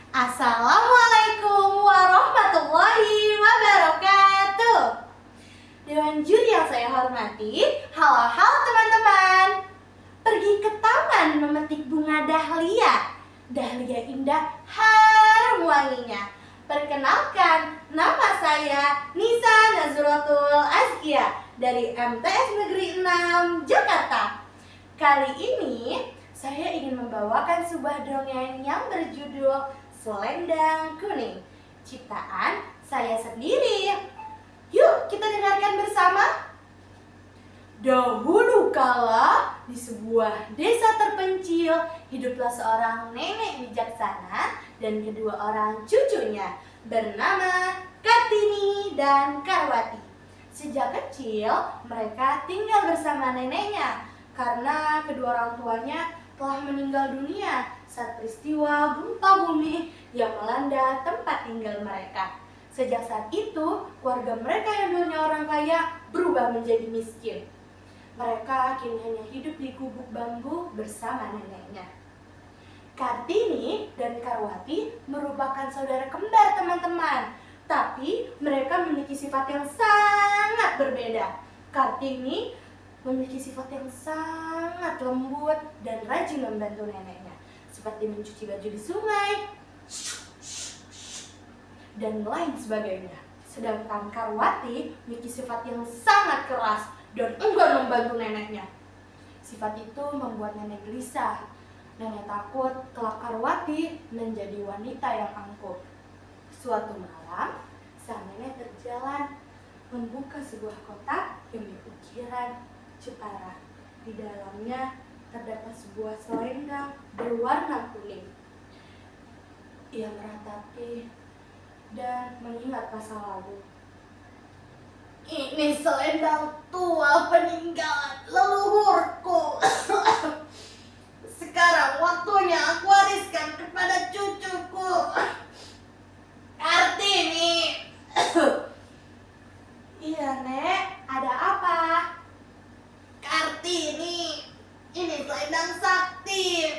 Assalamualaikum warahmatullahi wabarakatuh. Dewan juri yang saya hormati, halo teman-teman. Pergi ke taman memetik bunga dahlia. Dahlia indah, harum wanginya. Perkenalkan, nama saya Nisa Nazratul Azkia dari MTS Negeri 6 Jakarta. Kali ini saya ingin membawakan sebuah dongeng yang berjudul Selendang Kuning, ciptaan saya sendiri. Yuk kita dengarkan bersama. Dahulu kala di sebuah desa terpencil hiduplah seorang nenek bijaksana dan kedua orang cucunya bernama Kartini dan Karwati. Sejak kecil mereka tinggal bersama neneknya karena kedua orang tuanya telah meninggal dunia saat peristiwa gempa bumi yang melanda tempat tinggal mereka. Sejak saat itu, keluarga mereka yang dulunya orang kaya berubah menjadi miskin. Mereka kini hanya hidup di gubuk bambu bersama neneknya. Kartini dan Karwati merupakan saudara kembar teman-teman, tapi mereka memiliki sifat yang sangat berbeda. Kartini memiliki sifat yang sangat lembut dan rajin membantu neneknya, seperti mencuci baju di sungai dan lain sebagainya. Sedangkan Karwati memiliki sifat yang sangat keras dan enggan membantu neneknya. Sifat itu membuat nenek gelisah. Nenek takut kelak Karwati menjadi wanita yang angkuh. Suatu malam, sang nenek berjalan membuka sebuah kotak yang berukiran Jepara. Di dalamnya terdapat sebuah selendang berwarna kuning. Ia meratapi dan mengingat masa lalu. Ini selendang tua peninggalan leluhurku. Sekarang waktunya aku wariskan kepada cucuku, Kartini. Iya, Nek. Ada apa? Kartini, ini selendang sakti,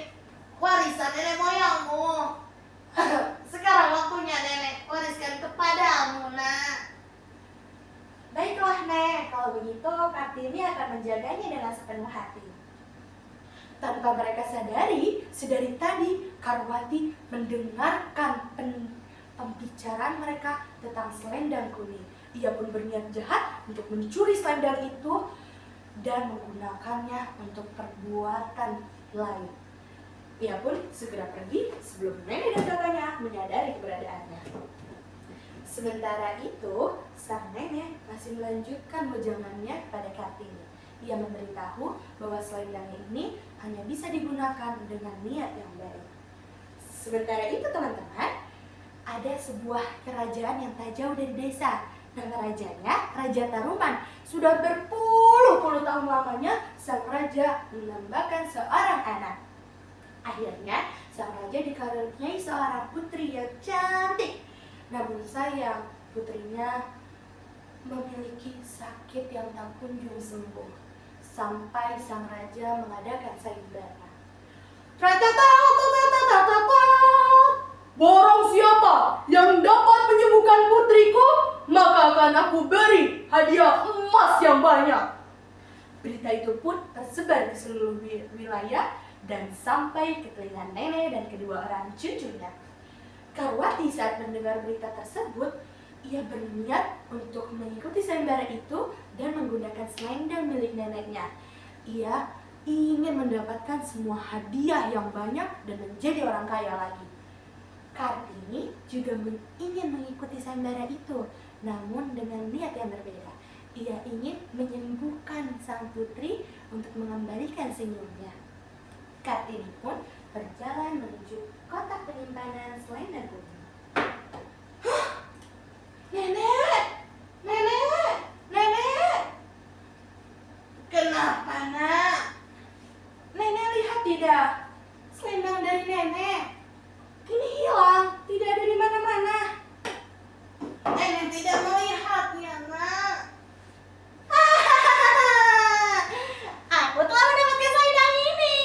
warisan nenek moyangmu. Sekarang waktunya nenek wariskan kepadamu, Nak. Baiklah, Nek. Kalau begitu, Kartini akan menjaganya dengan sepenuh hati. Tanpa mereka sadari, sedari tadi Karwati mendengarkan pembicaraan mereka tentang selendang kuning. Ia pun berniat jahat untuk mencuri selendang itu dan menggunakannya untuk perbuatan lain. Ia pun segera pergi sebelum nenek dan kakaknya menyadari keberadaannya. Sementara itu, sang nenek masih melanjutkan wejangannya kepada Kartini. Ia memberitahu bahwa selendang ini hanya bisa digunakan dengan niat yang baik. Sementara itu teman-teman, ada sebuah kerajaan yang tak jauh dari desa. Nama rajanya Raja Taruman. Sudah berpuluh-puluh tahun lamanya sang raja menambahkan seorang anak. Akhirnya sang raja dikaruniai seorang putri yang cantik. Namun sayang, putrinya memiliki sakit yang tak kunjung sembuh. Sampai sang raja mengadakan sayembara. Barang siapa yang dapat menyembuhkan putriku, maka akan aku beri hadiah emas yang banyak. Berita itu pun tersebar di seluruh wilayah dan sampai ke telinga nenek dan kedua orang cucunya. Karwati saat mendengar berita tersebut, ia berniat untuk mengikuti sayembara itu dan menggunakan selendang milik neneknya. Ia ingin mendapatkan semua hadiah yang banyak dan menjadi orang kaya lagi. Kartini juga ingin mengikuti sayembara itu, namun dengan niat yang berbeda. Ia ingin menyembuhkan sang putri untuk mengembalikan senyumnya. Kartini pun berjalan menuju kotak penyimpanan selendang kuning. Nenek! Nenek! Nenek! Kenapa, Nak? Nenek lihat tidak? Selendang dari nenek kini hilang, tidak ada di mana-mana. Nenek tidak melihatnya, Nak. Aku telah mendapatkan selendang ini.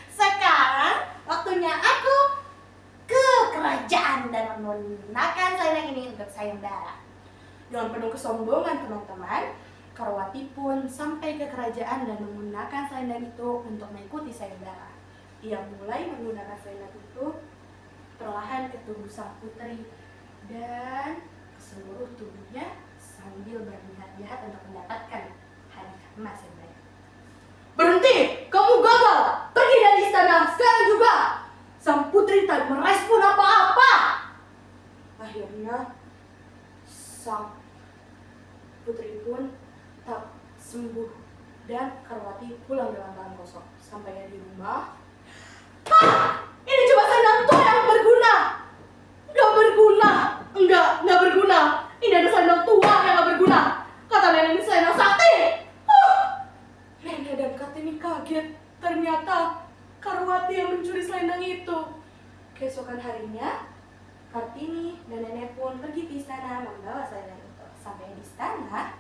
Sekarang waktunya aku ke kerajaan. dan menggunakan selendang ini untuk sayembara. Dengan penuh kesombongan teman-teman, Karwati pun sampai ke kerajaan dan menggunakan selendang itu untuk mengikuti sayembara. Ia mulai menggunakan selendang itu perlahan ke tubuh sang putri dan ke seluruh tubuhnya sambil berniat jahat untuk mendapatkan hadiah emas yang banyak. Berhenti! Kamu gagal! Pergi dari istana sekarang juga! Sang putri tak merespon apa-apa. Akhirnya sang putri pun tak sembuh dan Karwati pulang dengan tangan kosong. Sampainya di rumah, ini cuma selendang tua yang berguna. Nggak berguna. Ini ada selendang tua yang nggak berguna. Kata nenek ini selendang sakti. Nenek dan Kartini kaget. Ternyata Karwati yang mencuri selendang itu. Keesokan harinya, Kartini dan nenek pun pergi ke istana membawa selendang itu. Sampai di istana,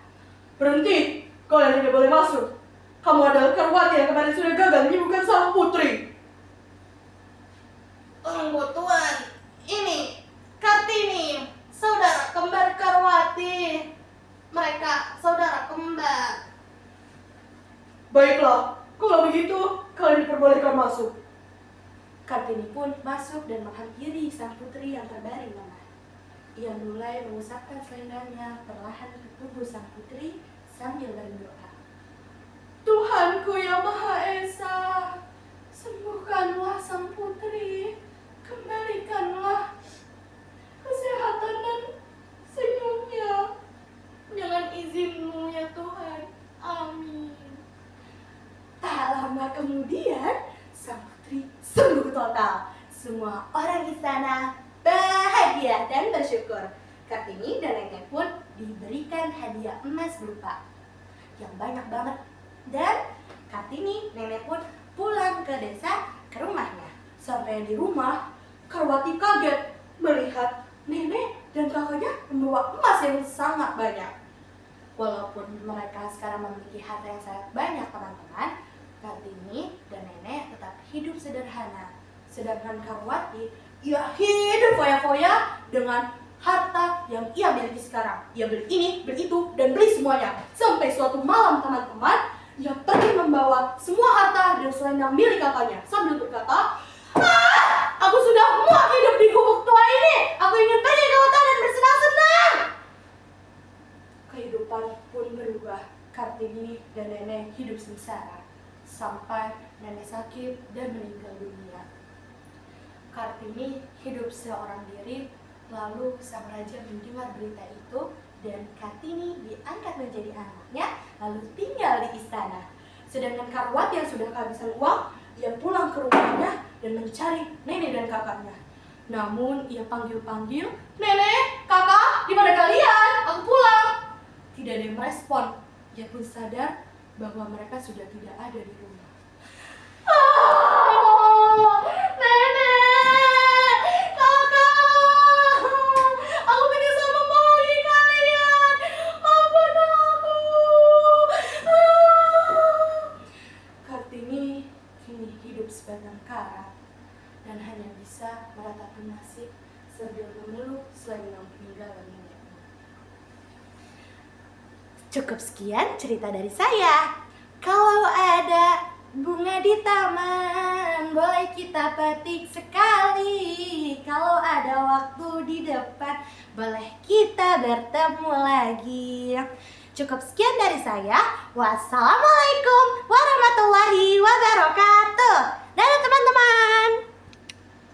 berhenti! Kalian tidak boleh masuk. Kamu adalah Karwati yang kemarin sudah gagal menyembuhkan sang putri. Tunggu Tuan, ini Kartini, saudara kembar Karwati. Mereka saudara kembar. Baiklah, kalau begitu kalian diperbolehkan masuk. Kartini pun masuk dan menghampiri sang putri yang terbaring lemah. Ia mulai mengusapkan selendangnya perlahan ke tubuh sang putri sambil berdoa. Tuhanku yang Maha Esa, sembuhkanlah sang putri, kembalikanlah kesehatan dan senyumnya. Dengan izinmu ya Tuhan, amin. Tak lama kemudian, sang putri sembuh total. Semua orang istana bahagia dan bersyukur. Kartini dan nenek pun diberikan hadiah emas berupa yang banyak banget. Dan Kartini, nenek pun pulang ke desa ke rumahnya. Sampai di rumah, Karwati kaget melihat nenek dan kakaknya membawa emas yang sangat banyak. Walaupun mereka sekarang memiliki harta yang sangat banyak teman-teman, Kartini dan nenek tetap hidup sederhana. Sedangkan Karwati, ia hidup foya-foya dengan harta yang ia miliki sekarang. Ia beli ini, beli itu, dan beli semuanya. Sampai suatu malam teman-teman, ia pergi membawa semua harta dan selendang milik kakaknya sambil berkata, aku sudah muak hidup di gubuk tua ini. Aku ingin pergi ke hutan dan bersenang-senang. Kehidupan pun berubah. Kartini dan nenek hidup sengsara sampai nenek sakit dan meninggal dunia. Kartini hidup seorang diri. Lalu sang raja mendengar berita itu dan Kartini diangkat menjadi anaknya, lalu tinggal di istana. Sedangkan Karwati yang sudah kehabisan uang, ia pulang ke rumahnya dan mencari nenek dan kakaknya. Namun ia panggil-panggil, nenek, kakak, di mana kalian? Aku pulang. Tidak ada yang merespon. Ia pun sadar bahwa mereka sudah tidak ada di rumah. Nenek, kakak, aku menyesal membohongi kalian. Maafkan aku. Kartini kini hidup sebatang kara dan hanya bisa meratapi nasib sambil memeluk selendang peninggalan neneknya. Cukup sekian cerita dari saya. Kalau ada bunga di taman, boleh kita petik sekali. Kalau ada waktu di depan, boleh kita bertemu lagi. Cukup sekian dari saya. Wassalamualaikum warahmatullahi wabarakatuh.